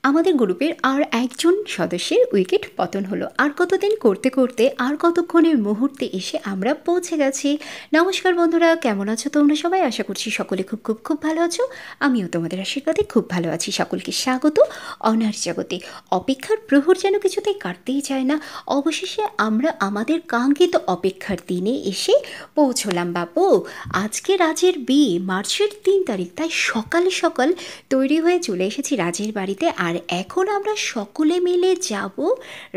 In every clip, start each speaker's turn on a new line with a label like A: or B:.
A: আমাদের গ্রুপের আর একজন সদস্যের উইকেট পতন হলো। আর কতদিন করতে করতে আর কতক্ষণের মুহূর্তে এসে আমরা পৌঁছে গেছি। নমস্কার বন্ধুরা, কেমন আছো তোমরা সবাই? আশা করছি সকলে খুব খুব খুব ভালো আছো। আমিও তোমাদের আশীর্বাদে খুব ভালো আছি। সকলকে স্বাগত অনার জগতে। অপেক্ষার প্রহর যেন কিছুতেই কাটতেই চায় না। অবশেষে আমরা আমাদের কাঙ্ক্ষিত অপেক্ষার দিনে এসে পৌঁছলাম বাবু। আজকে রাজের বিয়ে, মার্চের 3 তারিখ, তাই সকালে সকাল তৈরি হয়ে চলে এসেছি রাজের বাড়িতে। আর এখন আমরা সকলে মিলে যাব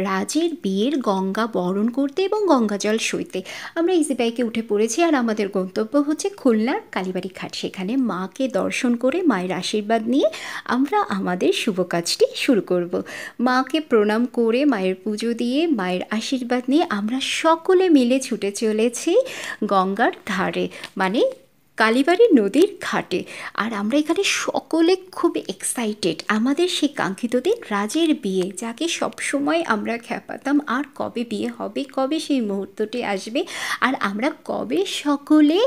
A: রাজের বিয়ের গঙ্গা বরণ করতে এবং গঙ্গা জল সইতে। আমরা ইজি বাইকে উঠে পড়েছি আর আমাদের গন্তব্য হচ্ছে খুলনার কালীবাড়ি ঘাট। সেখানে মাকে দর্শন করে মায়ের আশীর্বাদ নিয়ে আমরা আমাদের শুভ কাজটি শুরু করব। মাকে প্রণাম করে মায়ের পুজো দিয়ে মায়ের আশীর্বাদ নিয়ে আমরা সকলে মিলে ছুটে চলেছি গঙ্গার ধারে, মানে কালীবাড়ি নদীর ঘাটে। আর আমরা এখানে সকলে খুব এক্সাইটেড। আমাদের সেই কাঙ্ক্ষিত দিন রাজের বিয়ে, যাকে সবসময় আমরা খ্যাপাতাম, আর কবে বিয়ে হবে, কবে সেই মুহূর্তটি আসবে, আর আমরা কবে সকলে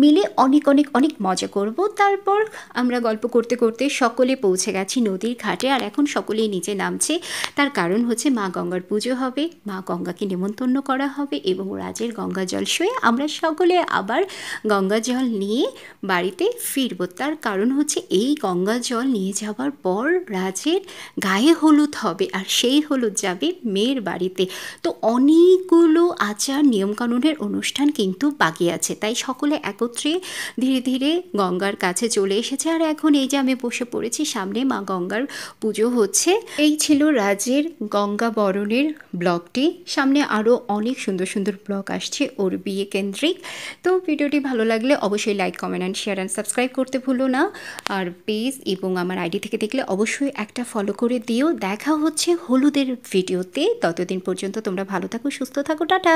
A: মিলে অনেক অনেক অনেক মজা করব। তারপর আমরা গল্প করতে করতে সকলে পৌঁছে গেছি নদীর ঘাটে। আর এখন সকলেই নিচে নামছে, তার কারণ হচ্ছে মা গঙ্গার পুজো হবে, মা গঙ্গাকে নেমন্তন্ন করা হবে এবং রাজের গঙ্গা জল সয়ে আমরা সকলে আবার গঙ্গা জল নিয়ে বাড়িতে ফিরবো। তার কারণ হচ্ছে এই গঙ্গা জল নিয়ে যাওয়ার পর রাজের গায়ে হলুদ হবে, আর সেই হলুদ যাবে মেয়ের বাড়িতে। তো অনেকগুলো আচার নিয়মকানুনের অনুষ্ঠান কিন্তু বাকি আছে, তাই সকলে একত্রে ধীরে ধীরে গঙ্গার কাছে চলে এসেছে। আর এখন এই যে আমি বসে পড়েছি, সামনে মা গঙ্গার পুজো হচ্ছে। এই ছিল রাজের গঙ্গা বরণের ব্লগটি। সামনে আরও অনেক সুন্দর সুন্দর ব্লগ আসছে ওর বিয়ে কেন্দ্রিক। তো ভিডিওটি ভালো লাগলে অবশ্যই like, comment and share and subscribe করতে ভুলো না। আর পেজ এবং আমার আইডি থেকে দেখলে অবশ্যই একটা ফলো করে দিও। দেখা হচ্ছে হলুদের ভিডিওতে। ততদিন পর্যন্ত তোমরা ভালো থাকো, সুস্থ থাকো, টাটা।